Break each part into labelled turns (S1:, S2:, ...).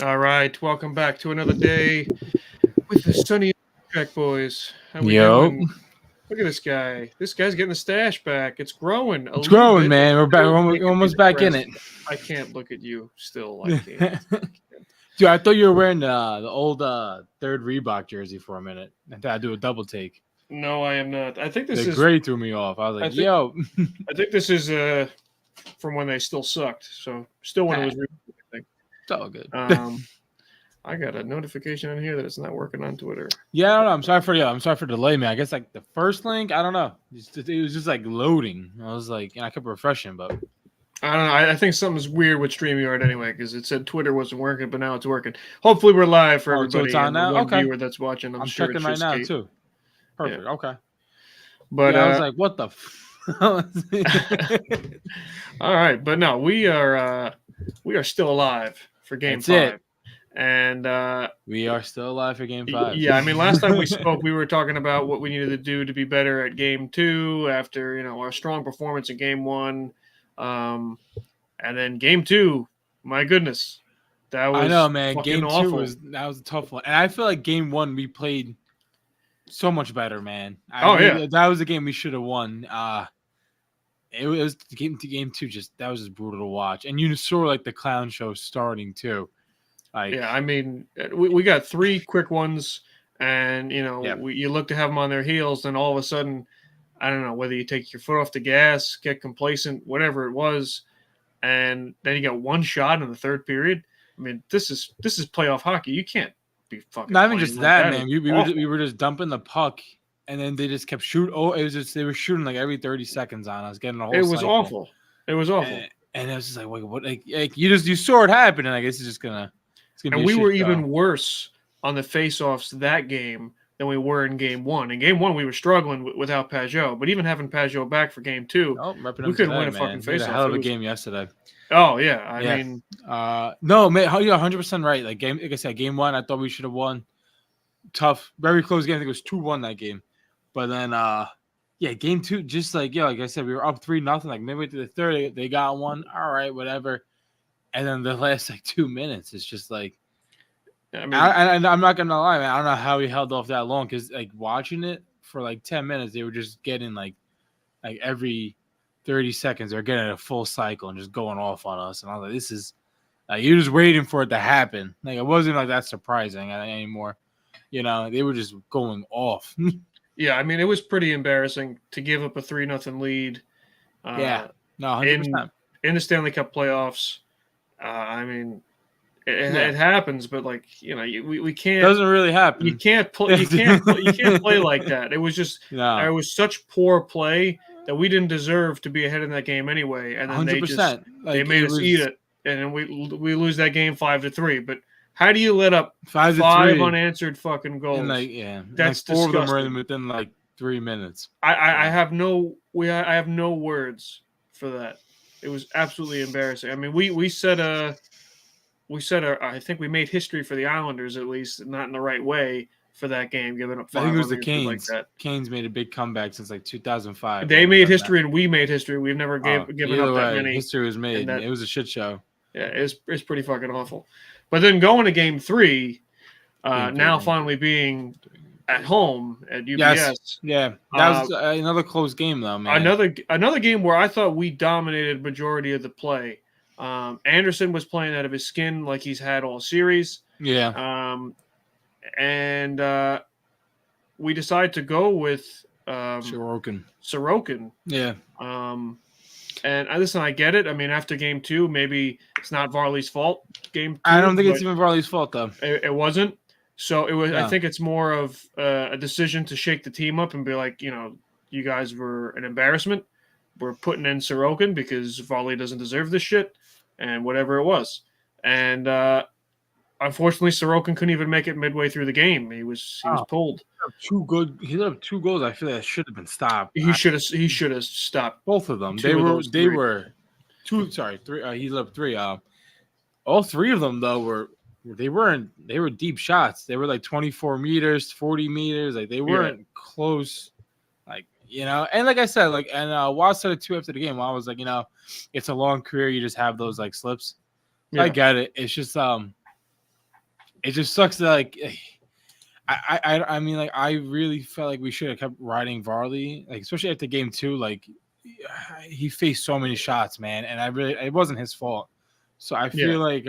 S1: All right, welcome back to another day with the Sunny Track boys. How we
S2: Yo,
S1: doing? Look at this guy. This guy's getting the stash back. It's growing a
S2: it's
S1: little
S2: growing,
S1: bit. It's
S2: man. We're back.
S1: still
S2: We're almost,
S1: making me
S2: almost back in
S1: depressed.
S2: it.
S1: I can't look at you still. I can't.
S2: Dude, I thought you were wearing the old third Reebok jersey for a minute. I thought I'd do a double take.
S1: No, I am not. I think this
S2: The
S1: is.
S2: gray threw me off. I was
S1: I
S2: like,
S1: think.
S2: yo.
S1: I think this is from when they still sucked. So still when it
S2: Nah,
S1: was.
S2: it's
S1: I think.
S2: all good.
S1: I got a notification on here that it's not working on Twitter.
S2: Yeah, I don't know. I'm sorry for the delay, man. I guess like the first link, I don't know. It was just like loading. I was like, and I kept refreshing, but
S1: I don't know. I think something's weird with StreamYard anyway because it said Twitter wasn't working, but now it's working. Hopefully, we're live for
S2: so it's
S1: everybody
S2: on
S1: and the
S2: now.
S1: one
S2: Okay,
S1: viewer that's watching. I'm
S2: I'm
S1: sure it
S2: checking
S1: should
S2: right now
S1: skate.
S2: too.
S1: Yeah,
S2: Perfect. Okay.
S1: but
S2: Yeah, I was like, what the.
S1: all right. But no, we are still alive for Game
S2: That's it.
S1: Five, and
S2: We are still alive for Game 5.
S1: yeah, I mean, last time we spoke, we were talking about what we needed to do to be better at Game Two after our strong performance in Game One, and then Game Two. My goodness, that
S2: I know,
S1: was
S2: man.
S1: fucking
S2: Game two
S1: awful.
S2: was a tough one, and I feel like game one we played so much better, man.
S1: Oh yeah.
S2: That was a game we should have won. It was game two. Just that was just brutal to watch, and you saw like the clown show starting too. Like,
S1: Yeah, I mean, we got three quick ones, and
S2: yeah,
S1: you look to have them on their heels, and all of a sudden, I don't know whether you take your foot off the gas, get complacent, whatever it was, and then you got one shot in the third period. I mean, this is playoff hockey. You can't be fucking
S2: not even
S1: playing
S2: just
S1: like
S2: that,
S1: that.
S2: man.
S1: It's
S2: We
S1: awful.
S2: were just dumping the puck, and then they just kept shooting. Oh, it was just they were shooting like every 30 seconds on us, getting a
S1: It
S2: whole
S1: was
S2: cycle.
S1: awful. It was awful.
S2: And it was just like, wait, what? Like you saw it happen, and I guess it's gonna be
S1: And
S2: a
S1: we
S2: shit
S1: were
S2: show.
S1: even worse on the face-offs that game than we were in Game One. In Game One, we were struggling without Pajot, but even having Pajot back for Game Two,
S2: Oh, repping
S1: we
S2: him
S1: couldn't
S2: today,
S1: win a fucking
S2: man. He had a
S1: face-off.
S2: hell of
S1: It
S2: a
S1: was.
S2: game yesterday.
S1: Oh yeah, I
S2: Yeah.
S1: mean,
S2: No, man, you're 100% right. Like I said, game one, I thought we should have won. Tough, very close game. I think it was 2-1 that game. But then, yeah, game two, just like I said, we were up 3-0. Like midway through the third, they got one. All right, whatever. And then the last like 2 minutes, it's just like,
S1: I mean,
S2: I'm not gonna lie, man. I don't know how he held off that long because like watching it for like 10 minutes, they were just getting like every 30 seconds they're getting a full cycle and just going off on us. And I was like, this is you're just waiting for it to happen. Like it wasn't like that surprising anymore. They were just going off.
S1: yeah, I mean, it was pretty embarrassing to give up a 3-0 lead.
S2: Yeah, no,
S1: In
S2: 100%.
S1: the Stanley Cup playoffs. I mean,
S2: Yeah,
S1: it happens, but like we
S2: it
S1: can't.
S2: doesn't really happen.
S1: You can't play. You can't play like that. It was just
S2: No,
S1: there was such poor play that we didn't deserve to be ahead in that game anyway, and then
S2: 100%.
S1: they
S2: Like
S1: made
S2: it
S1: us eat
S2: was
S1: it, and then we lose that game 5-3. But how do you let up
S2: 5-3,
S1: unanswered fucking goals?
S2: and and
S1: That's
S2: four of them were
S1: disgusting.
S2: within like 3 minutes.
S1: I have no words for that. It was absolutely embarrassing. I mean, we set a I think we made history for the Islanders at least, not in the right way for that game, giving up
S2: I think
S1: five
S2: it was the
S1: unanswered like
S2: Canes.
S1: that.
S2: Canes made a big comeback since like 2005.
S1: They made history and we made history. We've never given
S2: Either
S1: up that
S2: way,
S1: many.
S2: history was made.
S1: And that
S2: It was a shit show.
S1: yeah, it's pretty fucking awful. But then going to Game 3, now
S2: Game
S1: finally being at home at UBS.
S2: Yes, yeah, that was another close game though, man.
S1: Another game where I thought we dominated majority of the play. Anderson was playing out of his skin like he's had all series.
S2: Yeah,
S1: And we decided to go with
S2: Sorokin.
S1: Yeah.
S2: Yeah,
S1: And listen, I get it. I mean, after Game 2, maybe it's not Varley's fault. Game 2,
S2: I don't think it's even Varley's fault though.
S1: it wasn't. So it was.
S2: No.
S1: I think it's more of a decision to shake the team up and be like, you guys were an embarrassment. We're putting in Sorokin because Varley doesn't deserve this shit, and whatever it was. And unfortunately, Sorokin couldn't even make it midway through the game. He was pulled.
S2: He let up 2 goals. I feel that should have been stopped.
S1: He should have stopped
S2: Both of them.
S1: Two of those
S2: They
S1: three.
S2: were 2. Sorry, 3. He let up 3. All 3 of them though were deep shots. They were like 24 meters, 40 meters. Like they weren't close. And like I said, Watts said it too after the game. I was like, it's a long career. You just have those like slips. I get it. It's just it just sucks that like I mean like I really felt like we should have kept riding Varley, like especially after game 2. Like he faced so many shots, man, and it wasn't his fault. So I feel like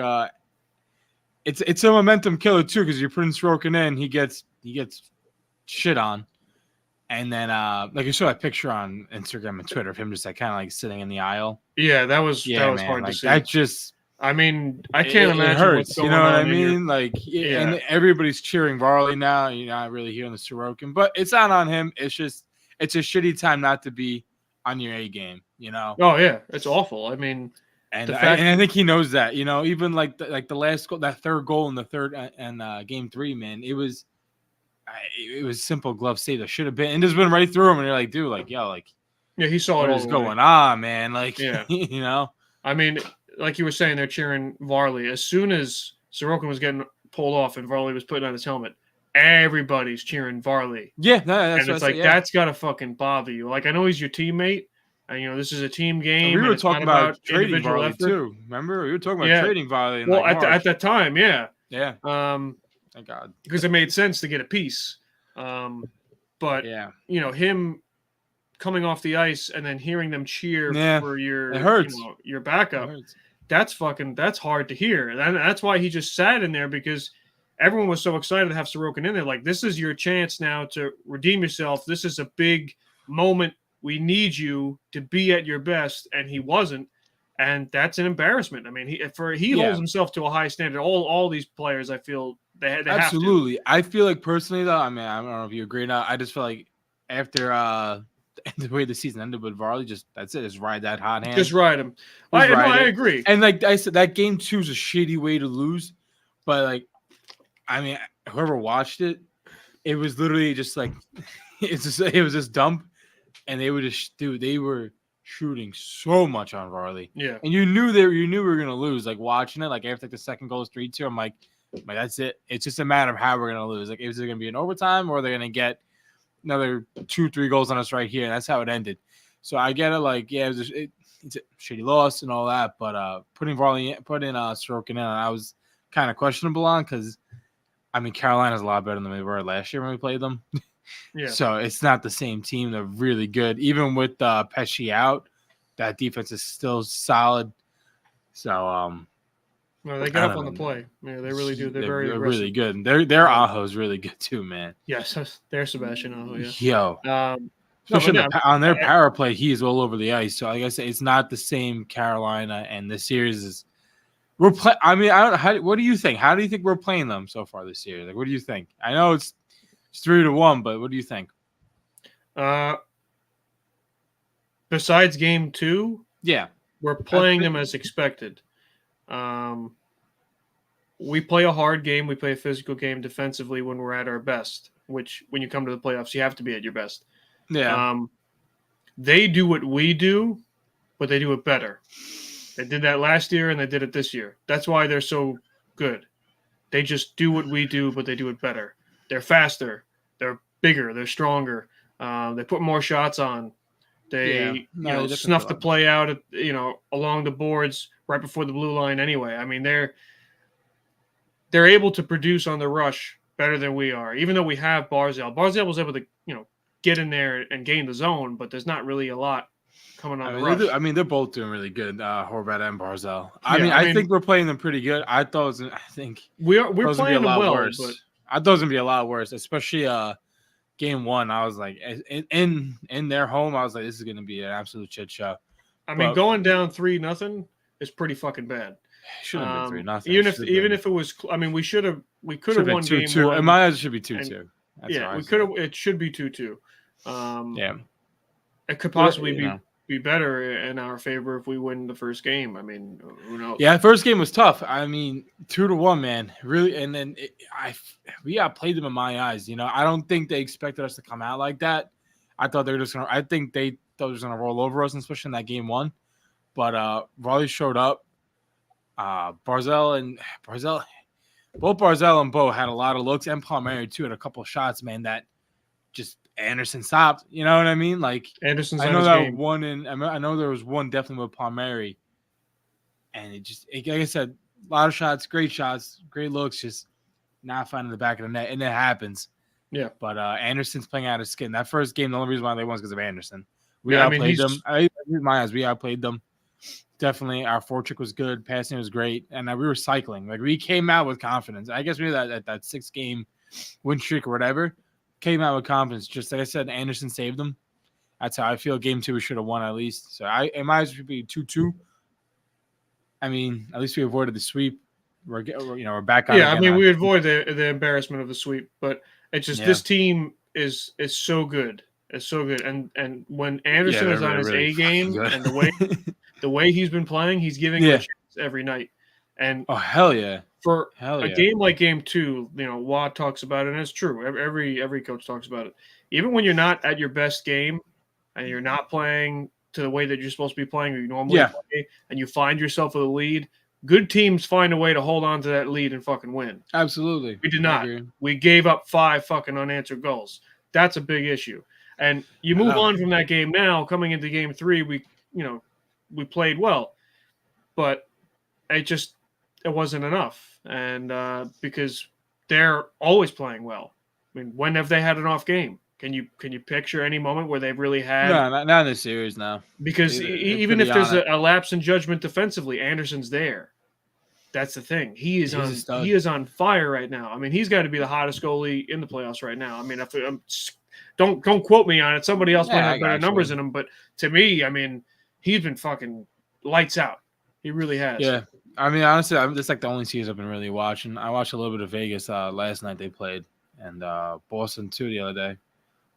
S2: it's a momentum killer too, because you're putting Sorokin in, he gets shit on. And then like I saw that picture on Instagram and Twitter of him just like kind of like sitting in the aisle.
S1: Yeah, that was
S2: man,
S1: hard
S2: like,
S1: to see.
S2: That just
S1: I mean, I can't imagine
S2: it hurts,
S1: what's going
S2: you know what I
S1: on
S2: mean? Like and everybody's cheering Varley now, you're not really hearing the Sorokin, but it's not on him. It's a shitty time not to be on your A game, you know?
S1: Oh yeah, it's awful. I mean,
S2: and I think he knows that, you know, even like the last goal, that third goal in the third and game 3, man, it was simple glove save that should have been, and just went right through him, and you're like, dude, like, yo, like,
S1: yeah, he saw
S2: what is going on, man? Like, you know,
S1: I mean, like you were saying, they're cheering Varley. As soon as Sorokin was getting pulled off and Varley was putting on his helmet, everybody's cheering Varley.
S2: Yeah, that's
S1: and it's like that's gotta fucking bother you. Like, I know he's your teammate, and you know this is a team game.
S2: We were talking about trading Varley
S1: effort.
S2: too. Remember, we were talking about trading Varley.
S1: Well, at that time,
S2: yeah.
S1: Thank God, because it made sense to get a piece. But you know, him coming off the ice and then hearing them cheer for your your backup, that's hard to hear. And that's why he just sat in there, because everyone was so excited to have Sorokin in there. Like, this is your chance now to redeem yourself. This is a big moment. We need you to be at your best, and he wasn't. And that's an embarrassment. I mean, he holds himself to a high standard. All these players, I feel they
S2: absolutely.
S1: Have to.
S2: I feel like personally, though, I mean, I don't know if you agree or not. I just feel like after the way the season ended with Varley, that's it. Just ride that hot hand.
S1: Just ride him. I agree.
S2: And like I said, that game 2 is a shitty way to lose. But like, I mean, whoever watched it, it was literally just like it was just dump, and they were shooting so much on Varley.
S1: Yeah.
S2: And you knew we were gonna lose. Like, watching it, like after the second goal is 3-2, I'm like, that's it. It's just a matter of how we're gonna lose. Like, is it gonna be an overtime, or are they gonna get another 2-3 goals on us right here? And that's how it ended. So I get it. Like, yeah, it's a shitty loss and all that, but putting Sorokin in, I was kind of questionable on, because I mean, Carolina's a lot better than we were last year when we played them.
S1: Yeah.
S2: So it's not the same team. They're really good. Even with Pesci out, that defense is still solid. So
S1: no, they get up on the play. Yeah, they really do. They're
S2: really good. Their Aho is really good too, man.
S1: Yes, they're Sebastian Aho. Yeah.
S2: Yo. Especially on their power play, he is all over the ice. So like I said, it's not the same Carolina, and this series is. I mean, I don't know. What do you think? How do you think we're playing them so far this year? Like, what do you think? I know it's 3-1, but what do you think?
S1: Besides game 2, we're playing them as expected. We play a hard game. We play a physical game defensively when we're at our best. Which, when you come to the playoffs, you have to be at your best.
S2: Yeah.
S1: They do what we do, but they do it better. They did that last year, and they did it this year. That's why they're so good. They just do what we do, but they do it better. They're faster. They're bigger. They're stronger. They put more shots on. They snuff the play out, along the boards right before the blue line. Anyway, I mean, they're able to produce on the rush better than we are. Even though we have Barzal. Barzal was able to get in there and gain the zone, but there's not really a lot coming on the rush.
S2: They're both doing really good, Horvat and Barzal. I think we're playing them pretty good. I think
S1: we're playing them well,
S2: worse. But I thought it was gonna be a lot worse, especially game 1. I was like, in their home, I was like, this is gonna be an absolute shit show.
S1: I mean, going down 3-0 is pretty fucking bad.
S2: Should have been 3-0.
S1: Even if it was, I mean, we could have won game
S2: 2-2.
S1: 1.
S2: In my eyes, it should be 2-2.
S1: We could have. It should be 2-2. It could possibly be better in our favor if we win the first game. I mean, who knows?
S2: Yeah, first game was tough. I mean, 2-1, man, really. And then we outplayed them in my eyes. I don't think they expected us to come out like that. I thought they were just gonna. I think they thought they were just gonna roll over us, especially in that game 1. But Raleigh showed up. Both Barzal and Bo had a lot of looks, and Palmieri too had a couple of shots, man, that just Anderson stopped. You know what I mean? Like,
S1: Anderson's
S2: I know that one, and I know there was one definitely with Palmieri, and it like I said, a lot of shots, great looks, just not finding the back of the net, and it happens.
S1: Yeah.
S2: But Anderson's playing out of skin. That first game, the only reason why they won is because of Anderson. We
S1: Yeah, I mean,
S2: outplayed them. In my eyes, we outplayed them. Definitely, our forecheck was good. Passing was great, and we were cycling. Like we came out with confidence. I guess maybe that 6-game win streak or whatever came out with confidence. Just like I said, Anderson saved them. That's how I feel. Game 2 we should have won at least. So in my eyes, it should be 2-2. I mean, at least we avoided the sweep. We're back on.
S1: Yeah, I mean, we avoid the embarrassment of the sweep, but it's just this team is so good. It's so good, and when Anderson is on his A game and the way he's been playing, he's giving a chance every night. And
S2: hell yeah,
S1: for a game like Game 2, Watt talks about it, and it's true. Every coach talks about it. Even when you're not at your best game and you're not playing to the way that you're supposed to be playing or you normally play, and you find yourself with a lead, good teams find a way to hold on to that lead and fucking win.
S2: Absolutely.
S1: We did not. We gave up 5 fucking unanswered goals. That's a big issue. And you move on from that game now, coming into Game 3, we played well. But it wasn't enough. And because they're always playing well. I mean, when have they had an off game? Can you picture any moment where they've really had?
S2: No, not in this series now.
S1: Because even if there's a lapse in judgment defensively, Anderson's there. That's the thing. He is on fire right now. I mean, he's got to be the hottest goalie in the playoffs right now. I mean, don't quote me on it. Somebody else might have better numbers in him, but to me, I mean, he's been fucking lights out. He really has.
S2: Yeah. I mean, honestly, that's like the only series I've been really watching. I watched a little bit of Vegas last night they played, and Boston too the other day.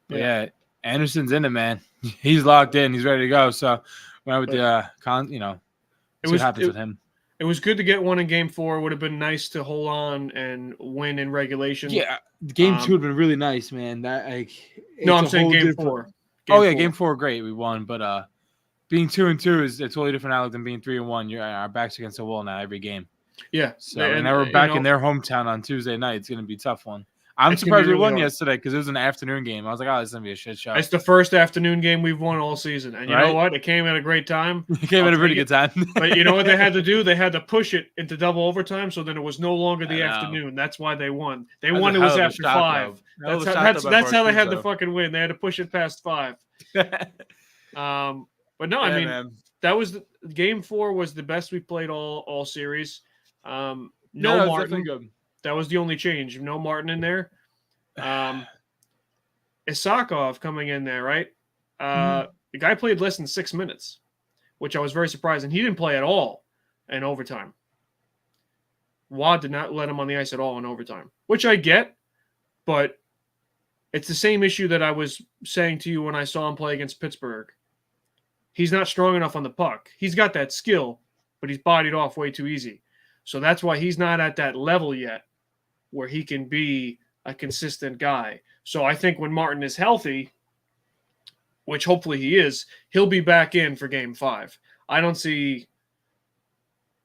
S2: But yeah, Anderson's in it, man. He's locked in. He's ready to go. So when with what happens with him.
S1: It was good to get one in Game 4. It would have been nice to hold on and win in regulation.
S2: Yeah, Game 2 would have been really nice, man.
S1: I'm saying Game 4.
S2: Game 4, great, we won. But being 2-2 is a totally different outlook than being 3-1. Our backs against the wall now every game.
S1: Yeah.
S2: So and now we're back in their hometown on Tuesday night. It's going to be a tough one. I'm surprised we won yesterday because it was an afternoon game. I was like, this is going to be a shit show.
S1: It's the first afternoon game we've won all season. And you know what? It came at a great time.
S2: It came at a pretty good time.
S1: But you know what they had to do? They had to push it into double overtime so then it was no longer the afternoon. That's why they won. They won it was after 5. That's how they had to fucking win. They had to push it past 5. But no, I mean, that was Game 4 was the best we played all series. No Martin. Good. That was the only change. No Martin in there. Isakov coming in there, right? The guy played less than 6 minutes, which I was very surprised. And he didn't play at all in overtime. Wad did not let him on the ice at all in overtime, which I get. But it's the same issue that I was saying to you when I saw him play against Pittsburgh. He's not strong enough on the puck. He's got that skill, but he's bodied off way too easy. So that's why he's not at that level yet where he can be a consistent guy. So I think when Martin is healthy, which hopefully he is, he'll be back in for Game 5. I don't see,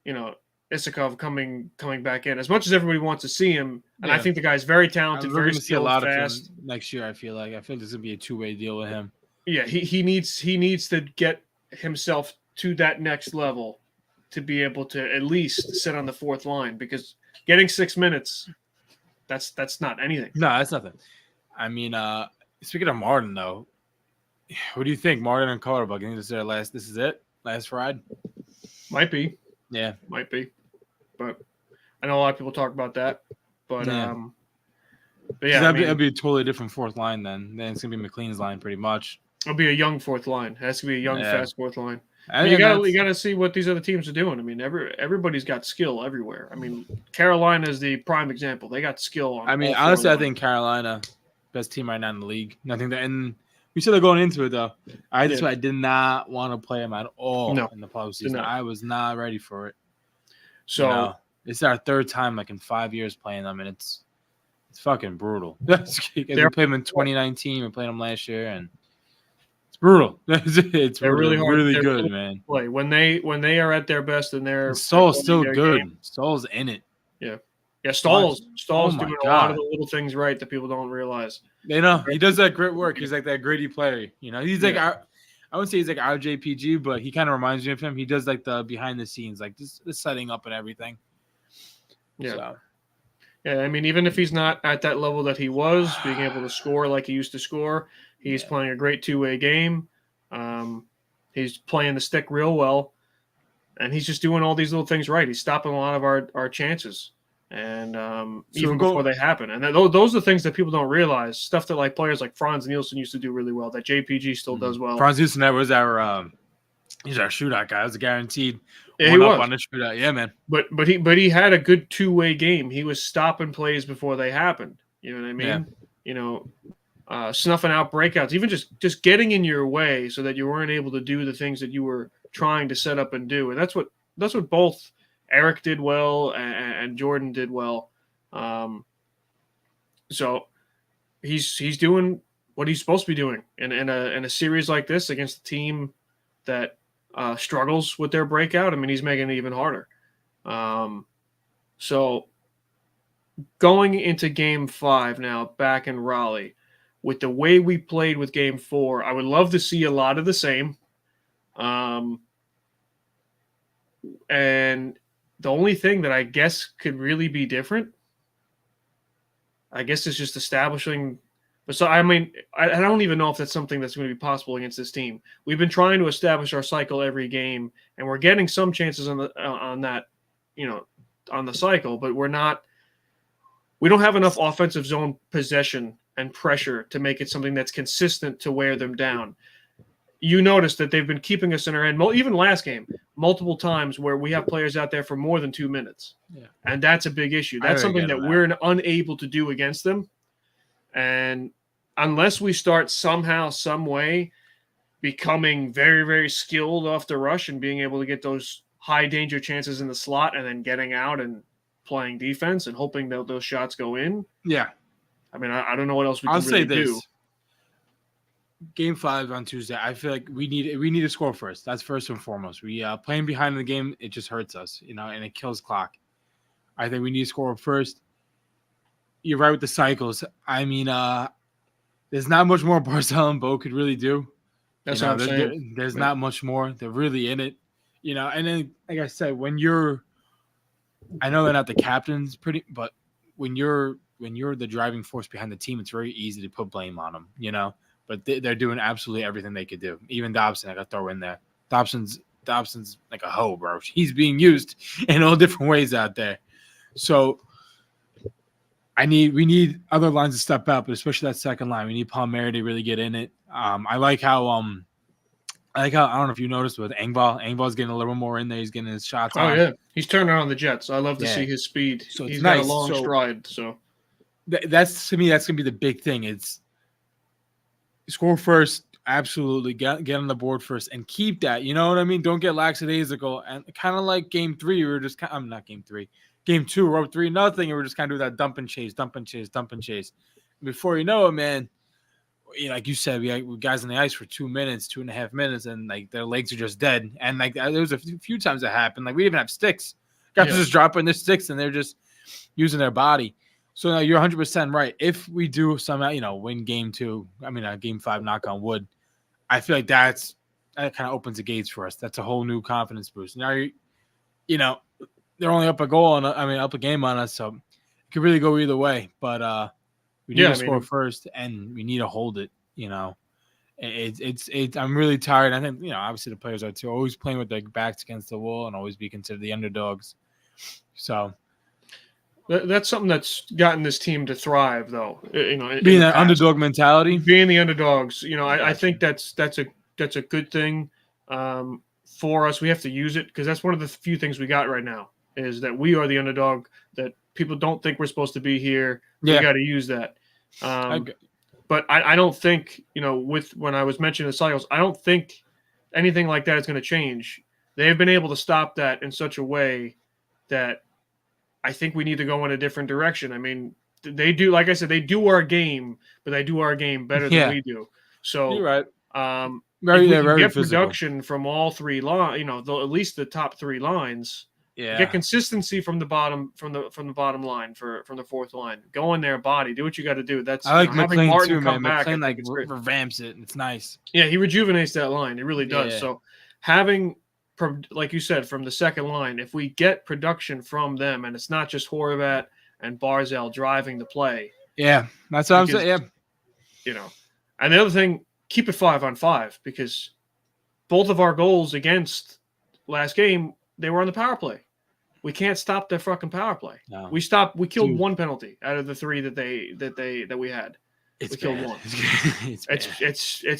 S1: Isakov coming back in as much as everybody wants to see him. And I think the guy's very talented, very skilled, see a lot fast.
S2: Of him next year. I feel like there's going to be a 2-way deal with him.
S1: Yeah, he needs to get himself to that next level to be able to at least sit on the fourth line because getting 6 minutes. That's not anything.
S2: No, that's nothing. I mean, speaking of Martin, though, what do you think? Martin and Clutterbuck, you think this is it? Last ride?
S1: Might be.
S2: Yeah.
S1: Might be. But I know a lot of people talk about that. But yeah.
S2: It'd be a totally different fourth line then. Then it's going to be McLean's line pretty much.
S1: It'll be a young fourth line. It has to be a young, fast fourth line. You gotta see what these other teams are doing. I mean, everybody's got skill everywhere. I mean, Carolina is the prime example. They got skill.
S2: Honestly, I think Carolina, best team right now in the league. And we said they're going into it though. I did not want to play them at all in the postseason. I was not ready for it.
S1: So
S2: it's our third time in 5 years playing them, and it's fucking brutal. We played them in 2019. We played them last year, and it's brutal. It's really hard. Really good, man.
S1: Play when they are at their best and they're
S2: Stahl's still good. Game. Stahl's in it.
S1: Yeah. Stahl's doing a lot of the little things right that people don't realize.
S2: He does that grit work. He's like that gritty player. He's like I wouldn't say he's like our JPG, but he kind of reminds me of him. He does like the behind the scenes, like this setting up and everything.
S1: Yeah. Yeah, I mean, even if he's not at that level that he was, being able to score like he used to score, he's playing a great two-way game. He's playing the stick real well, and he's just doing all these little things right. He's stopping a lot of our chances, and
S2: So
S1: even
S2: go
S1: before they happen. And those are the things that people don't realize. Stuff that like players like Franz Nielsen used to do really well. That JPG still does well.
S2: Franz Houston, that was our he's our shootout guy. That was a guaranteed
S1: Yeah,
S2: one
S1: he
S2: up
S1: was.
S2: on the shootout. Yeah, man.
S1: But he had a good two-way game. He was stopping plays before they happened. You know what I mean?
S2: Yeah.
S1: You know, snuffing out breakouts, even just getting in your way so that you weren't able to do the things that you were trying to set up and do. And that's what both Eric did well and Jordan did well. So he's doing what he's supposed to be doing in a series like this against a team that struggles with their breakout. I mean, he's making it even harder. So going into Game 5 now, back in Raleigh, with the way we played with Game 4, I would love to see a lot of the same. And the only thing that I guess could really be different, I guess, is just establishing. So, I mean, I don't even know if that's something that's going to be possible against this team. We've been trying to establish our cycle every game, and we're getting some chances on that, on the cycle, but we don't have enough offensive zone possession and pressure to make it something that's consistent to wear them down. You notice that they've been keeping us in our end, even last game, multiple times where we have players out there for more than 2 minutes.
S2: Yeah.
S1: And that's a big issue. That's something that we're unable to do against them. And unless we start somehow, some way, becoming very, very skilled off the rush and being able to get those high danger chances in the slot and then getting out and playing defense and hoping that those shots go in.
S2: Yeah.
S1: I mean, I don't know what else we
S2: I'll
S1: can
S2: say
S1: really
S2: this.
S1: do.
S2: Game 5 on Tuesday, I feel like we need to score first. That's first and foremost. We playing behind in the game, it just hurts us, and it kills clock. I think we need to score first. You're right with the cycles. I mean, there's not much more Barzell and Bo could really do.
S1: That's what I'm saying.
S2: There's not much more. They're really in it, And then, like I said, I know they're not the captains, but when you're the driving force behind the team, it's very easy to put blame on them, But they're doing absolutely everything they could do. Even Dobson, I got to throw in there. Dobson's like a hoe, bro. He's being used in all different ways out there. So we need other lines to step up, but especially that second line. We need Palmieri to really get in it. I like how I don't know if you noticed with Engvall. Engvall's getting a little more in there. He's getting his shots on.
S1: Oh, yeah. He's turning on the Jets. I love to see his speed.
S2: So
S1: he's
S2: nice.
S1: got a long stride. So
S2: that's to me, that's gonna be the big thing. It's score first, absolutely. Get on the board first and keep that. You know what I mean? Don't get lackadaisical. And kind of like Game 3, we were just I'm not Game 3. Game 2, we're up 3-0, and we're just kind of doing that dump and chase. Before you know it, man, like you said, we had guys on the ice for 2 minutes, 2.5 minutes, and like their legs are just dead. And like there was a few times that happened. Like we didn't even have sticks. Guys just dropping their sticks and they're just using their body. So now you're 100% right. If we do somehow, win Game 5, knock on wood, I feel like that kind of opens the gates for us. That's a whole new confidence boost. Now they're only up a game on us, so it could really go either way. But we need to score first, and we need to hold it. It's I'm really tired. I think obviously the players are too. Always playing with their backs against the wall and always be considered the underdogs. So
S1: that's something that's gotten this team to thrive, though.
S2: Being that underdog mentality,
S1: being the underdogs. I think that's a good thing for us. We have to use it because that's one of the few things we got right now is that we are the underdog. That people don't think we're supposed to be here. We got to use that. But I don't think when I was mentioning the cycles, I don't think anything like that is going to change. They have been able to stop that in such a way that I think we need to go in a different direction. I mean, they do, like I said, they do our game, but they do our game better than we do. So
S2: you're right.
S1: If we can get production from all three lines, at least the top three lines. Yeah. Get consistency from the bottom from the bottom line from the fourth line. Go in there, body, do what you got to do. That's
S2: I like McLean too, man.
S1: McLean
S2: like revamps it, and it's nice.
S1: Yeah, he rejuvenates that line. It really does. Yeah. So having, like you said, from the second line, if we get production from them, and it's not just Horvat, and Barzell driving the play.
S2: Yeah, that's what I'm saying. Yeah.
S1: You know, and the other thing, keep it 5-on-5 because both of our goals against last game, they were on the power play. We can't stop their fucking power play.
S2: No.
S1: We killed one penalty out of the 3 that we had. We killed one. It's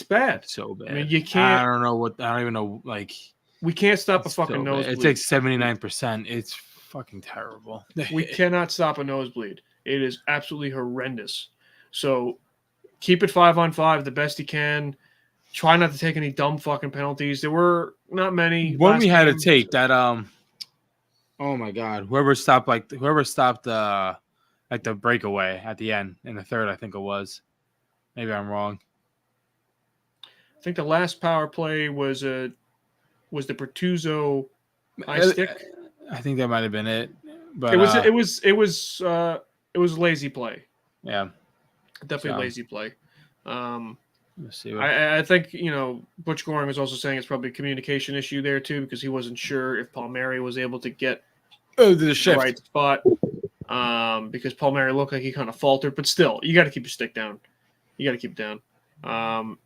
S1: bad.
S2: It's so bad.
S1: I mean, you can't.
S2: I don't even know. Like,
S1: we can't stop a fucking nosebleed.
S2: It's like 79%. It's fucking terrible.
S1: We cannot stop a nosebleed. It is absolutely horrendous. So keep it 5-on-5 the best you can. Try not to take any dumb fucking penalties. There were not many.
S2: When we had to take that, oh my god, whoever stopped the breakaway at the end in the third, I think it was. Maybe I'm wrong.
S1: I think the last power play was the Bertuzzo high stick.
S2: I think that might have been it. But
S1: it was lazy play.
S2: Yeah,
S1: definitely lazy play.
S2: Let's see.
S1: I think Butch Goring was also saying it's probably a communication issue there too because he wasn't sure if Palmieri was able to get the right spot. Because Palmieri looked like he kind of faltered, but still, you got to keep your stick down. You got to keep it down.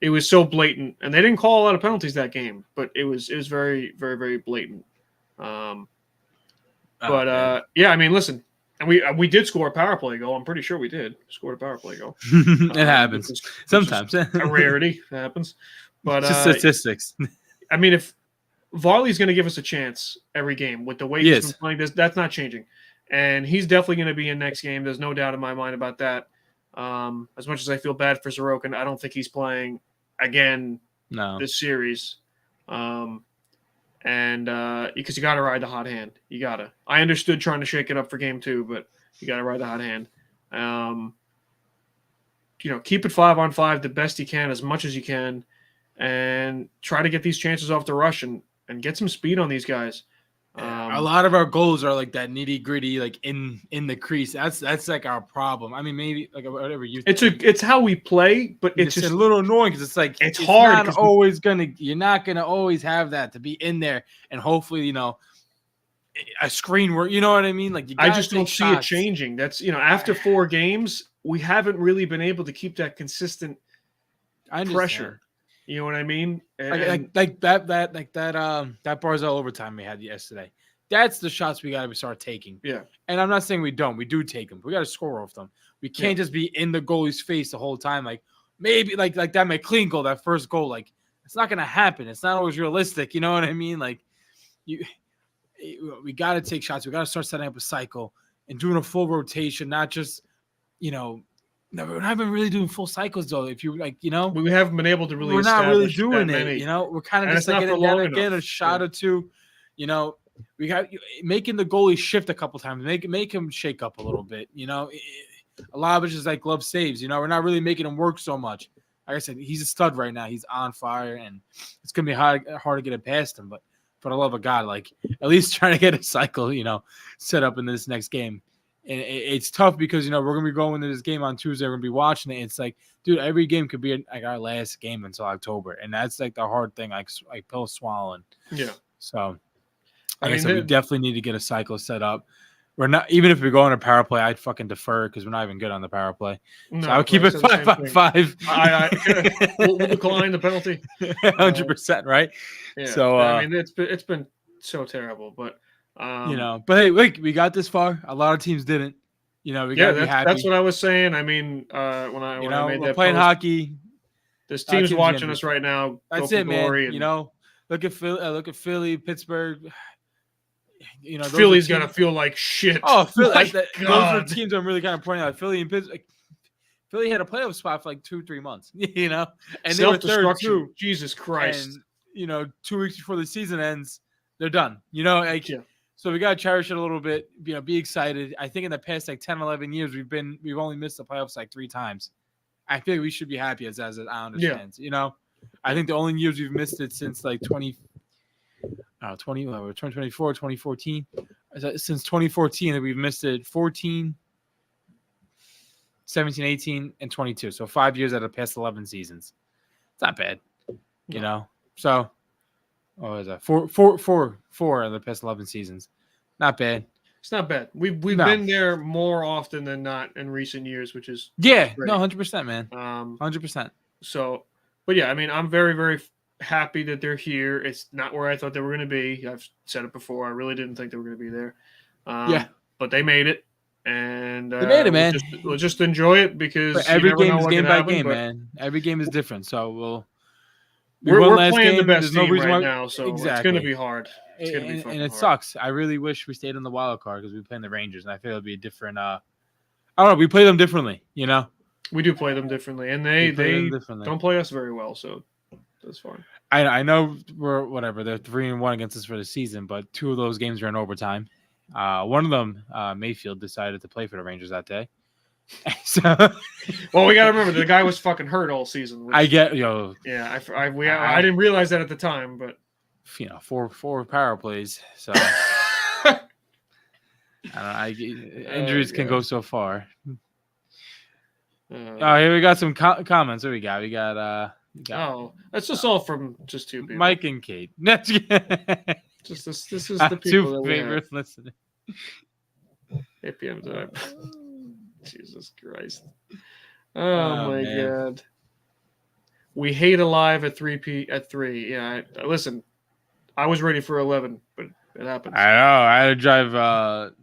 S1: It was so blatant, and they didn't call a lot of penalties that game, but it was very, very, very blatant. Yeah, I mean, listen, and we did score a power play goal. I'm pretty sure we did score a power play goal.
S2: It happens sometimes.
S1: A rarity. It happens, but
S2: just statistics.
S1: I mean, if Varley's going to give us a chance every game with the way he's been playing, that's not changing. And he's definitely going to be in next game. There's no doubt in my mind about that. As much as I feel bad for Sorokin, I don't think he's playing again this series. And because you got to ride the hot hand. You got to. I understood trying to shake it up for game 2, but you got to ride the hot hand. Keep it 5-on-5 the best you can, as much as you can, and try to get these chances off the rush and get some speed on these guys.
S2: A lot of our goals are like that nitty gritty, like in the crease. That's like our problem. I mean, maybe like whatever you.
S1: It's how we play, but it's just
S2: a little annoying because it's like
S1: it's hard.
S2: You're not gonna always have that to be in there, and hopefully a screen where you know what I mean. Like
S1: I just don't see it changing. That's after 4 games, we haven't really been able to keep that consistent pressure. You know what I mean?
S2: Like that Barzell overtime we had yesterday. That's the shots we got to start taking.
S1: Yeah.
S2: And I'm not saying we don't. We do take them. We got to score off them. We can't just be in the goalie's face the whole time. Like maybe like that McLean goal, that first goal. Like it's not gonna happen. It's not always realistic. You know what I mean? Like we got to take shots. We got to start setting up a cycle and doing a full rotation, not just No, we're not even really doing full cycles though. If you
S1: we haven't been able to really.
S2: We're not really doing it. We're kind of just like getting a shot or two. We got making the goalie shift a couple times, make him shake up a little bit. A lot of it's just like glove saves. We're not really making him work so much. Like I said, he's a stud right now. He's on fire, and it's gonna be hard to get it past him. But for the love of God, like at least trying to get a cycle, set up in this next game. And it's tough because, we're going to be going into this game on Tuesday. We're going to be watching it. It's like, dude, every game could be like our last game until October. And that's like the hard thing, like pill swallowing.
S1: Yeah.
S2: So, like I said, we definitely need to get a cycle set up. We're not, even if we go on a power play, I'd fucking defer because we're not even good on the power play. No, so I would keep it 5-5-5.
S1: We'll decline the penalty.
S2: 100%, right?
S1: Yeah.
S2: So,
S1: I mean, it's been so terrible, but.
S2: But hey, we got this far. A lot of teams didn't. We got to be happy.
S1: That's what I was saying. I mean, when I made that
S2: playing
S1: post,
S2: hockey.
S1: This team's watching us right now.
S2: That's it, man. Look at Philly, Pittsburgh.
S1: Philly's gonna feel like shit.
S2: Oh, Philly! Those are the teams I'm really kind of pointing out. Philly and Pittsburgh. Philly had a playoff spot for like 2-3 months. And they were third too.
S1: Jesus Christ!
S2: And 2 weeks before the season ends, they're done. So we got to cherish it a little bit, be excited. I think in the past, like 10, 11 years, we've only missed the playoffs like 3 times. I feel like we should be happy as Islanders fans. I think the only years we've missed it since like 2024, 2014. Since 2014 that we've missed it 14, 17, 18, and 22. So 5 years out of the past 11 seasons. It's not bad, So, what was that? Four of the past 11 seasons. Not bad.
S1: It's not bad. We've
S2: No.
S1: been there more often than not in recent years, which is
S2: Yeah,
S1: great.
S2: no, 100%, man. 100%.
S1: So, but yeah, I mean, I'm very, very happy that they're here. It's not where I thought they were going to be. I've said it before. I really didn't think they were going to be there.
S2: Yeah.
S1: But they made it, and
S2: They made it, man.
S1: We'll just enjoy it because
S2: But every
S1: you never
S2: game
S1: know
S2: is
S1: what
S2: game
S1: could
S2: by
S1: happen,
S2: game,
S1: but
S2: man. Every game is different. So
S1: we're playing the best
S2: There's no
S1: team
S2: reason
S1: right
S2: why.
S1: now, so it's
S2: Exactly.
S1: going to be hard. It's going to be fucking
S2: and it
S1: hard.
S2: sucks. I really wish we stayed on the wild card because we playing the Rangers, and I feel it'd be a different. I don't know. We play them differently, you know.
S1: We do play them differently, and they
S2: differently.
S1: don't play us very well, so that's fine.
S2: I know we're whatever. They're 3-1 against us for the season, but 2 of those games are in overtime. One of them, Mayfield, decided to play for the Rangers that day. So,
S1: well, we gotta remember the guy was fucking hurt all season. Which,
S2: I get yo.
S1: Yeah, I didn't realize that at the time, but
S2: 4 power plays. So injuries can go so far. Here we got some comments. What we got? We got
S1: that's just all from just 2 people.
S2: Mike and Kate.
S1: Just this is the people
S2: 2
S1: that
S2: favorite listeners.
S1: APM time. Jesus Christ. Oh my God. We hate alive at 3 at 3. Yeah, listen. I was ready for 11, but it happened.
S2: I know. I had to drive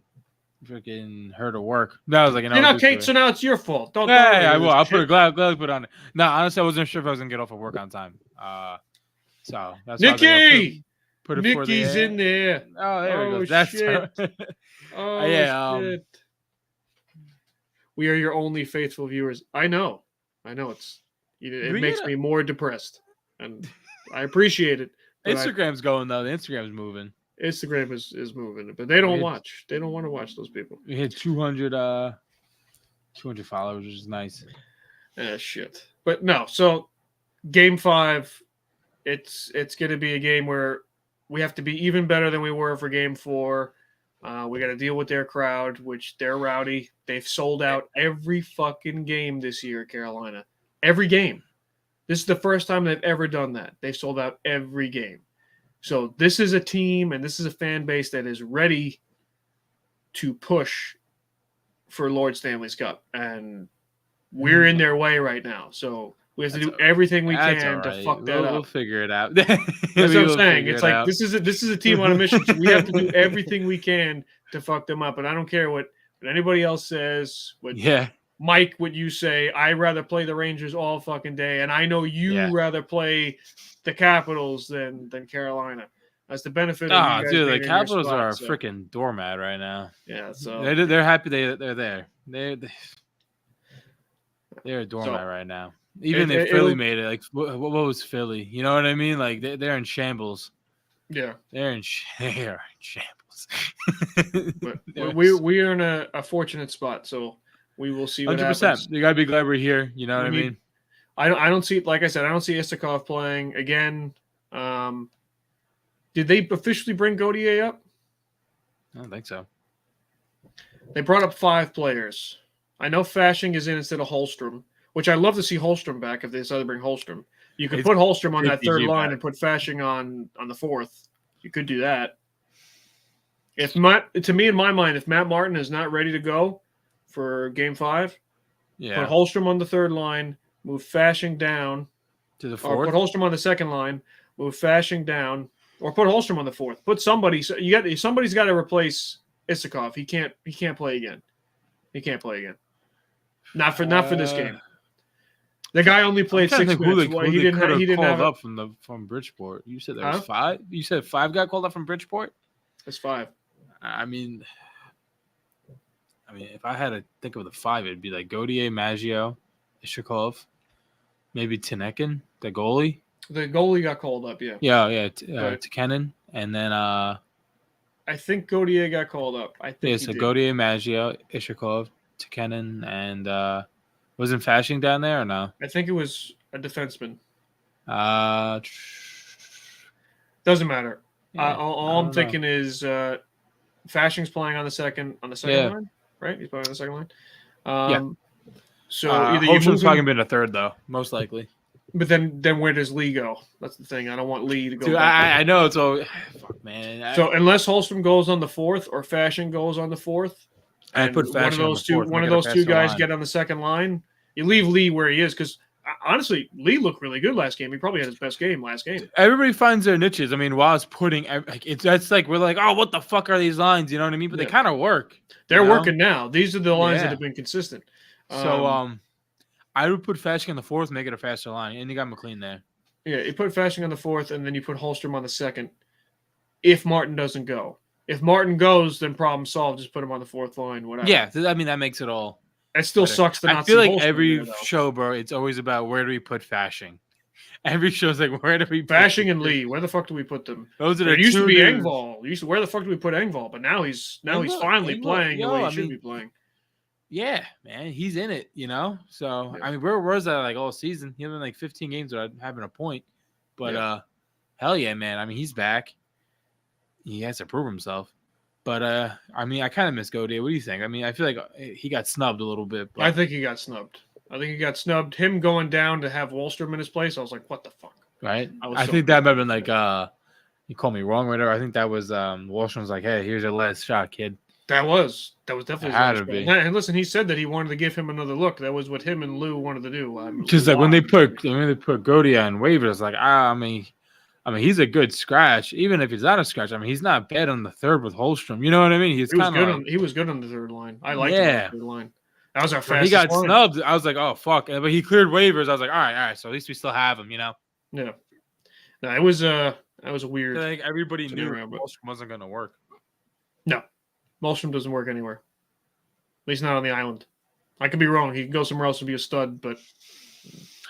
S2: freaking her to work. No, I was like,
S1: you know, Kate. So now it's your fault. Don't.
S2: I will. I'll put it. Gladly put it on it. No, honestly, I wasn't sure if I was gonna get off of work on time. So that's
S1: Nikki.
S2: Put it
S1: Nikki's in there.
S2: Oh, there we go. That's
S1: shit. Shit. We are your only faithful viewers. I know. It makes me more depressed, and I appreciate it.
S2: Instagram's going though. The Instagram's moving.
S1: Instagram is moving, but they don't watch. They don't want to watch those people.
S2: We hit 200 followers, which is nice.
S1: Shit. But no. So, game 5, it's going to be a game where we have to be even better than we were for game 4. We got to deal with their crowd, which they're rowdy. They've sold out every fucking game this year, Carolina. Every game. This is the first time they've ever done that. They've sold out every game. So this is a team and this is a fan base that is ready to push for Lord Stanley's Cup. And we're in their way right now. So we have to do everything we can to fuck that up.
S2: We'll figure it out.
S1: That's what I'm saying. It's like this is a team on a mission. So we have to do everything we can to fuck them up. And I don't care what anybody else says. Mike, what you say, I'd rather play the Rangers all fucking day. And I know you rather play the Capitals than Carolina. That's the benefit of you guys
S2: dude, the Capitals are a freaking doormat right now.
S1: Yeah, so
S2: they're happy they're there. They're a doormat right now. Even if Philly made it, like what was Philly? You know what I mean? Like they're in shambles.
S1: Yeah,
S2: they're in shambles.
S1: But we are in a fortunate spot, so we will see what 100%. Happens.
S2: You gotta be glad we're here. You know what I mean?
S1: I don't see, like I said, I don't see Isakov playing again. Did they officially bring Gauthier up?
S2: I don't think so.
S1: They brought up 5 players. I know Fashing is in instead of Holstrom, which I'd love to see Holstrom back if they decided to bring Holstrom. You could put Holstrom on that third line and put Fashing on the fourth. You could do that. To me, in my mind, if Matt Martin is not ready to go for Game 5, put Holstrom on the third line, move Fashing down
S2: to the fourth,
S1: or put Holstrom on the second line, move Fashing down, or put Holstrom on the fourth. Put somebody. So somebody's got to replace Isakov. He can't play again. He can't play again. Not for this game. The guy only played 6 minutes. He didn't have
S2: up from Bridgeport. You said there was 5. You said 5 got called up from Bridgeport.
S1: That's 5.
S2: I mean, if I had to think of the 5, it'd be like Gauthier, Maggio, Ishakov, maybe Tenekin, the goalie.
S1: The goalie got called up, yeah.
S2: Tekenin, and then
S1: I think Gauthier got called up. I think
S2: so Gauthier, Maggio, Ishakov, Tekenin, and wasn't Fashing down there or no?
S1: I think it was a defenseman. Doesn't matter. All I'm thinking is Fashing's playing on the second line, right? He's playing on the second line. So either
S2: Holstrom's probably been a third though, most likely.
S1: But then where does Lee go? That's the thing. I don't want Lee to go.
S2: Dude,
S1: back.
S2: I know it's all. Fuck, man.
S1: So unless Holstrom goes on the 4th or Fashion goes on the 4th,
S2: I put Fashion on the 4th,
S1: one of
S2: make it a
S1: those two
S2: faster
S1: guys
S2: line.
S1: get on the second line, you leave Lee where he is because honestly, Lee looked really good last game. He probably had his best game last game.
S2: Everybody finds their niches. I mean, Waz putting that's like we're like, oh, what the fuck are these lines? You know what I mean? But they kind of work.
S1: They're working now. These are the lines that have been consistent.
S2: So I would put Fashion on the 4th, make it a faster line, and you got McLean there.
S1: Yeah, you put Fashion on the 4th, and then you put Holstrom on the 2nd. If Martin doesn't go, if Martin goes, then problem solved. Just put him on the 4th line. Whatever.
S2: Yeah, I mean that makes it all.
S1: It still sucks to not.
S2: I feel like
S1: Holstrom
S2: every
S1: there,
S2: show, bro, it's always about where do we put Fashion. Every show's like, where do we put
S1: Fashion and Lee? Where the fuck do we put them?
S2: Those are the
S1: it used
S2: two
S1: to be
S2: dudes.
S1: Engvall. Where the fuck do we put Engvall? But now he's finally playing the way he should be playing.
S2: Yeah, man, he's in it, you know. So I mean, where was that like all season? He had like 15 games without having a point. But hell yeah, man. I mean, he's back. He has to prove himself. But I mean, I kind of miss Gauthier. What do you think? I mean, I feel like he got snubbed a little bit. But...
S1: I think he got snubbed. Him going down to have Wallstrom in his place, I was like, what the fuck?
S2: Right? I think that might have been like, you call me wrong or whatever. I think that was Wallstrom was like, hey, here's your last shot, kid.
S1: That was definitely
S2: had to be.
S1: And listen, he said that he wanted to give him another look. That was what him and Lou wanted to do.
S2: Because like when they put Gauthier on waivers, like I mean, he's a good scratch. Even if he's not a scratch, I mean, he's not bad on the 3rd with Holstrom. You know what I mean? He was good.
S1: He was good on the 3rd line. I liked him on the 3rd line. That was our fastest.
S2: He got snubbed. I was like, oh fuck! But he cleared waivers. I was like, all right. So at least we still have him, you know?
S1: Yeah. No, it was that was a weird.
S2: Like everybody knew Holstrom wasn't going to work.
S1: No, Holstrom doesn't work anywhere. At least not on the island. I could be wrong. He can go somewhere else and be a stud, but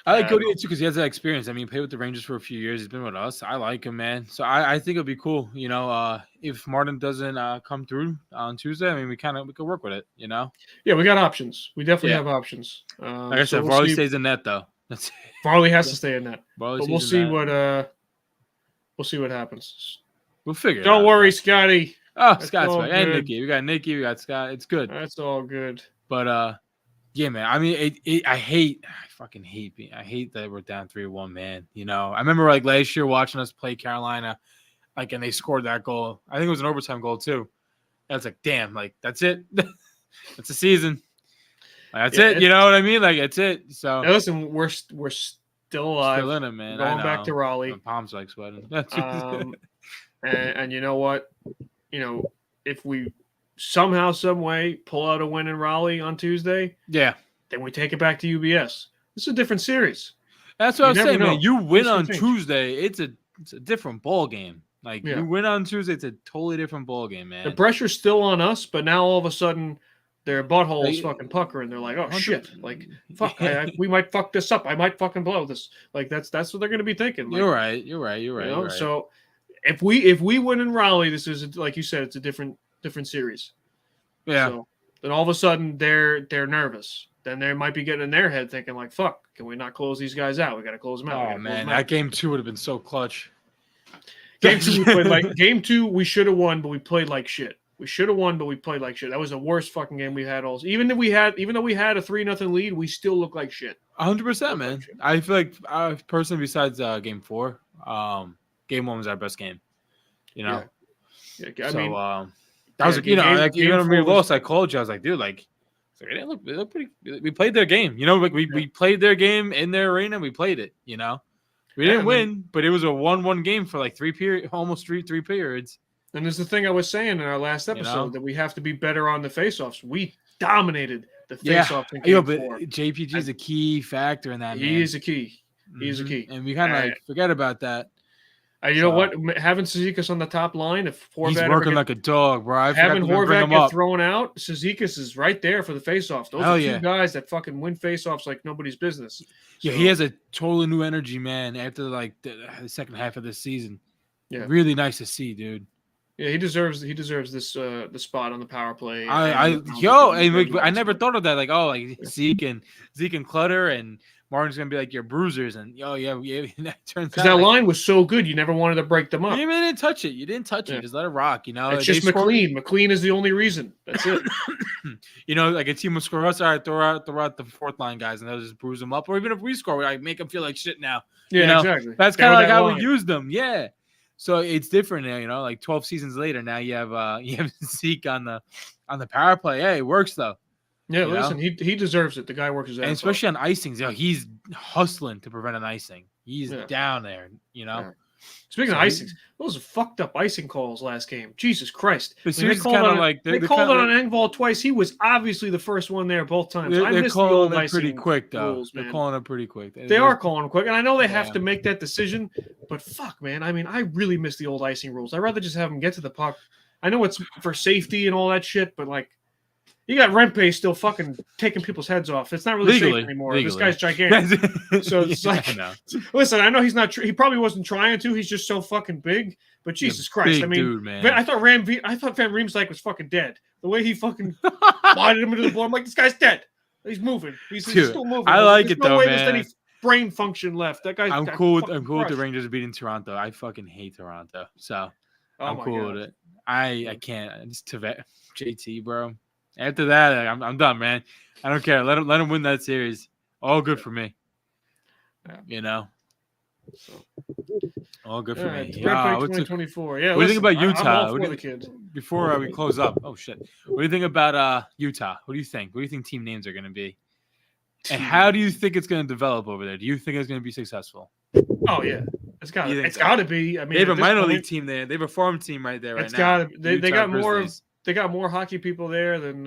S2: I like Gauthier too because he has that experience. I mean, he played with the Rangers for a few years. He's been with us. I like him, man. So I think it'll be cool. You know, if Martin doesn't come through on Tuesday, I mean, we could work with it. You know.
S1: Yeah, we got options. We definitely have options.
S2: Like I said, Varley stays in net though.
S1: Varley has to stay in net.
S2: But
S1: we'll see what happens.
S2: We'll figure.
S1: Don't worry, Scotty.
S2: Oh, Scott's back. And Nikki. We got Nikki. We got Scott. It's good.
S1: That's all good.
S2: But yeah, man. I mean, I fucking hate that we're down 3-1, man. You know, I remember like last year watching us play Carolina, like, and they scored that goal. I think it was an overtime goal too. I was like, damn, like that's it. That's the season. Like, that's it. You know what I mean? Like it's it. So
S1: now listen, we're still alive.
S2: Still in it, man.
S1: Going back to Raleigh.
S2: My palms like sweating.
S1: And you know what? You know, if we somehow, some way pull out a win in Raleigh on Tuesday, then we take it back to UBS. This is a different series.
S2: That's what I was saying, man. You win on Tuesday, it's a different ball game. Like you win on Tuesday, it's a totally different ball game, man.
S1: The pressure's still on us, but now all of a sudden their buttholes fucking pucker and they're like, oh shit, like fuck, we might fuck this up. I might fucking blow this. Like that's what they're gonna be thinking. Like,
S2: You're right. You know?
S1: You're right. So if we win in Raleigh, this is like you said, it's a different series.
S2: Yeah.
S1: So then all of a sudden they're nervous. Then they might be getting in their head thinking like, fuck, can we not close these guys out? We got to close them out.
S2: Oh man, that game 2 would have been so clutch.
S1: Game 2, we should have won, but we played like shit. We should have won, but we played like shit. That was the worst fucking game we had all. Even though we had a 3-0 lead, we still look like shit.
S2: 100%, man. I feel like personally, besides game 4, game 1 was our best game. You know.
S1: Yeah.
S2: That was even when we lost, I called you. I was like, dude, like. They look pretty. We played their game, you know. Like we played their game in their arena. We played it, you know. We didn't win, but it was a 1-1 game for like almost three periods.
S1: And there's the thing I was saying in our last episode that we have to be better on the faceoffs. We dominated the faceoff in game 4.
S2: JPG is a key factor in that.
S1: He is a key. He is a key,
S2: and we kind of forget about that.
S1: You know what? Having Cizikas on the top line, if Horvat
S2: he's working like a dog, bro.
S1: Having Horvat get thrown out, Cizikas is right there for the faceoffs. Those are two guys that fucking win faceoffs like nobody's business.
S2: Yeah, he has a totally new energy, man. After like the second half of this season, really nice to see, dude.
S1: Yeah, he deserves this the spot on the power play.
S2: I never thought of that. Like Zeke and Clutter and Martin's gonna be like your bruisers, and yeah. That turns
S1: Because
S2: out
S1: that
S2: like,
S1: line was so good, you never wanted to break them up.
S2: you even didn't touch it. You didn't touch
S1: Yeah.
S2: it. Just let it rock.
S1: It's
S2: They
S1: just
S2: scored-
S1: McLean. McLean is the only reason. That's it.
S2: Like a team will score us. All right, throw out the fourth line guys, and they'll just bruise them up. Or even if we score, we like make them feel like shit now.
S1: Yeah, exactly.
S2: That's
S1: Go
S2: kind of like
S1: that
S2: how
S1: line.
S2: we use them. Yeah. So it's different now. Like 12 seasons later, now you have Zeke on the power play. Hey, it works though.
S1: Yeah, listen, he deserves it. The guy works his ass
S2: And
S1: off.
S2: especially on icings, he's hustling to prevent an icing. He's down there,
S1: Yeah. Speaking of icings, those are fucked up icing calls last game. Jesus Christ.
S2: The
S1: they called it on Engvall twice. He was obviously the first one there both times.
S2: They're calling it
S1: icing
S2: pretty quick, though.
S1: rules,
S2: they're calling it pretty quick.
S1: They are calling them quick. And I know they have to make that decision, but fuck, man. I mean, I really miss the old icing rules. I'd rather just have them get to the puck. I know it's for safety and all that shit, but like, you got Rempe still fucking taking people's heads off. It's not really safe anymore. This guy's gigantic. So it's listen, I know he's not. He probably wasn't trying to. He's just so fucking big. But Jesus Christ, I mean,
S2: dude, man.
S1: I thought Van Riemsdyk was fucking dead. The way he fucking blinded him into the blood, I'm like, this guy's dead. He's moving. He's still moving.
S2: I like
S1: There's
S2: it though,
S1: way
S2: man.
S1: There's any brain function left. That guy's.
S2: I'm cool with the Rangers beating Toronto. I fucking hate Toronto, so I'm cool with it. I can't. It's JT, bro. After that, I'm done, man. I don't care. Let him win that series. All good for me.
S1: So.
S2: All good for me.
S1: 2024. Yeah.
S2: What do you think about Utah?
S1: I'm all for the kids.
S2: Before we close up, oh shit. What do you think about Utah? What do you think? What do you think team names are going to be? And how do you think it's going to develop over there? Do you think it's going to be successful?
S1: Oh yeah, it's got to be. I mean,
S2: they have a minor league team there. They have a farm team right there.
S1: It's got to. They got more. They got more hockey people there than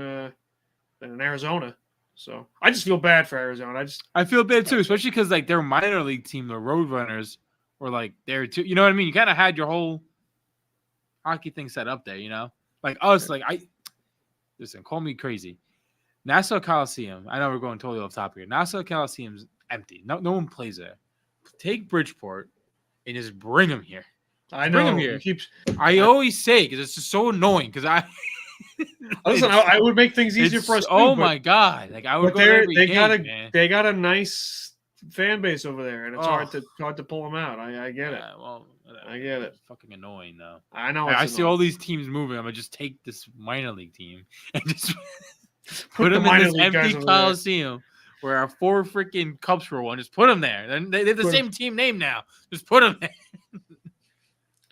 S1: in Arizona. So I just feel bad for Arizona.
S2: I feel bad too, especially because like their minor league team, the Roadrunners, were like there too. You know what I mean? You kind of had your whole hockey thing set up there. Like us. Like listen, call me crazy. Nassau Coliseum. I know we're going totally off topic here. Nassau Coliseum's empty. No one plays there. Take Bridgeport and just bring them here.
S1: I know.
S2: Bring them here. I always say because it's just so annoying. Because
S1: listen, I would make things easier for us.
S2: Oh my god! Like I would go every game, man.
S1: They got a nice fan base over there, and it's hard to pull them out. I get it.
S2: Well,
S1: I get it.
S2: It's fucking annoying though.
S1: I know.
S2: I see all these teams moving. I'm gonna just take this minor league team and just put them in this empty Coliseum where our 4 freaking Cups were won. Just put them there. They have the same team name now. Just put them there.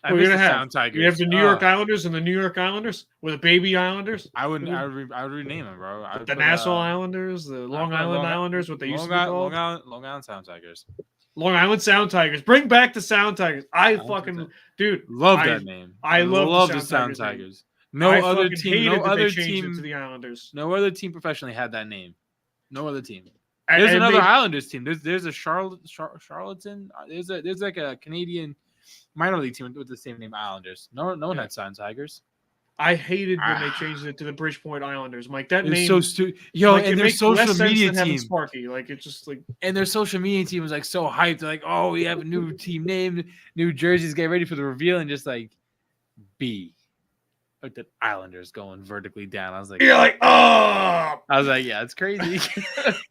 S1: We're gonna have Tigers. You have the New York Islanders and the New York Islanders with the baby Islanders.
S2: I would rename them, bro.
S1: The Nassau Islanders, the Long Island Islanders, what they used to be called.
S2: Long Island Sound Tigers.
S1: Long Island Sound Tigers. Bring back the Sound Tigers.
S2: Love that name.
S1: I love
S2: the Sound Tigers.
S1: No other team
S2: professionally had that name. No other team. There's another Islanders team. There's a Charlatan. There's like a Canadian minor league team with the same name, Islanders. No one had Sound Tigers.
S1: I hated when they changed it to the Bridgeport Islanders. Mike, that name is
S2: so stupid. And their social media team,
S1: Sparky. Like it's just like,
S2: and their social media team was like so hyped. They're like, oh, we have a new team name, new jerseys, get ready for the reveal, and just like B. Like the Islanders going vertically down. I was like,
S1: you're like, oh!
S2: I was like, yeah, it's crazy.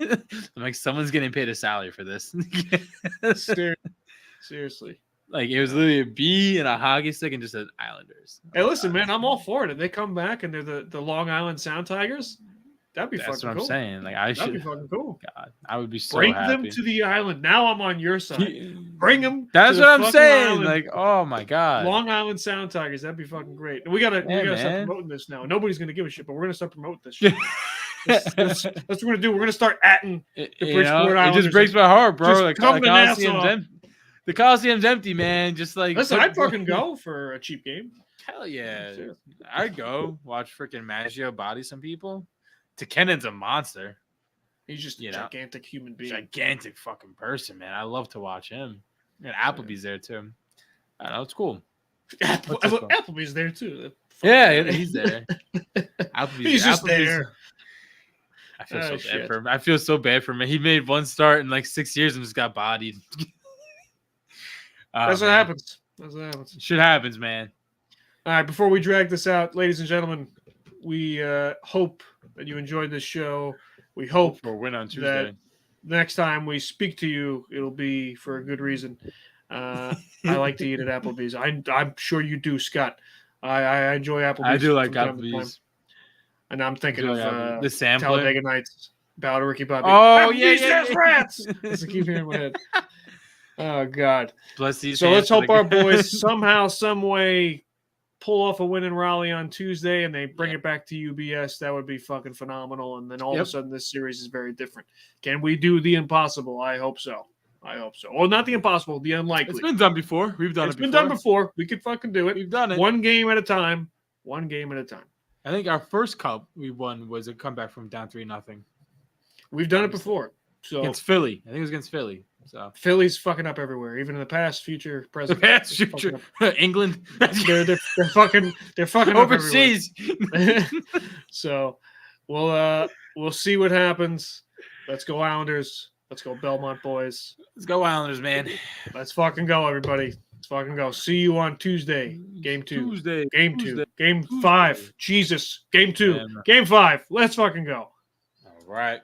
S2: I'm like, someone's getting paid a salary for this.
S1: Seriously.
S2: Like, it was literally a B and a hockey stick and just said Islanders.
S1: Hey, listen, man, I'm all for it. If they come back and they're the Long Island Sound Tigers, that'd be fucking cool.
S2: That's what I'm saying. Like,
S1: that'd be fucking cool.
S2: God, I would be so
S1: Bring
S2: happy.
S1: them to the island. Now I'm on your side. Bring them.
S2: That's what I'm saying. Island. Like, oh my God.
S1: Long Island Sound Tigers. That'd be fucking great. And we gotta start promoting this now. Nobody's gonna give a shit, but we're gonna start promoting this shit. That's what we're gonna do. We're gonna start atting the Bridgeport Islanders.
S2: It just breaks my heart, bro.
S1: Like, come to Nassau.
S2: The Coliseum's empty, man. Just like
S1: listen, I'd fucking go for a cheap game.
S2: Hell yeah, I'd go watch freaking Maggio body some people. Tekkenen's a monster.
S1: He's just a gigantic human being,
S2: gigantic fucking person, man. I love to watch him. And Applebee's there too. I don't know, it's cool.
S1: Applebee's there too.
S2: Yeah, he's there.
S1: He's just there.
S2: I feel so bad for him. I feel so bad for him. He made one start in like 6 years and just got bodied.
S1: That's what happens. That's what happens.
S2: Shit happens, man.
S1: All right, before we drag this out, ladies and gentlemen, we hope that you enjoyed this show. We hope
S2: for a win on Tuesday.
S1: next time we speak to you, it'll be for a good reason. I like to eat at Applebee's. I'm sure you do, Scott. I enjoy Applebee's.
S2: I do like
S1: from time to time.
S2: Applebee's.
S1: And I'm thinking of
S2: The sampler.
S1: Talladega Nights. Bow to Ricky Bobby.
S2: Oh,
S1: Applebee's,
S2: yeah.
S1: there's rats! That's the keep hearing in my head. Oh, God.
S2: Bless these.
S1: So let's hope our boys somehow, some way pull off a win in Raleigh on Tuesday and they bring it back to UBS. That would be fucking phenomenal. And then all of a sudden this series is very different. Can we do the impossible? I hope so. Well, not the impossible, the unlikely.
S2: It's been done before. We've done it before.
S1: It's been done before. We could fucking do it.
S2: We've done it.
S1: One game at a time.
S2: I think our first cup we won was a comeback from down 3-0.
S1: We've done it before. So
S2: against Philly. I think it was against Philly. So
S1: Philly's fucking up everywhere, even in the past, future, present.
S2: The past, future. England.
S1: they're fucking
S2: overseas.
S1: So we'll see what happens. Let's go Islanders. Let's go Belmont boys.
S2: Let's go Islanders, man.
S1: Let's fucking go, everybody. Let's fucking go. See you on Tuesday. Game 2. Game 2. Game 5. Jesus. Game 2. Game 5. Let's fucking go.
S2: All right.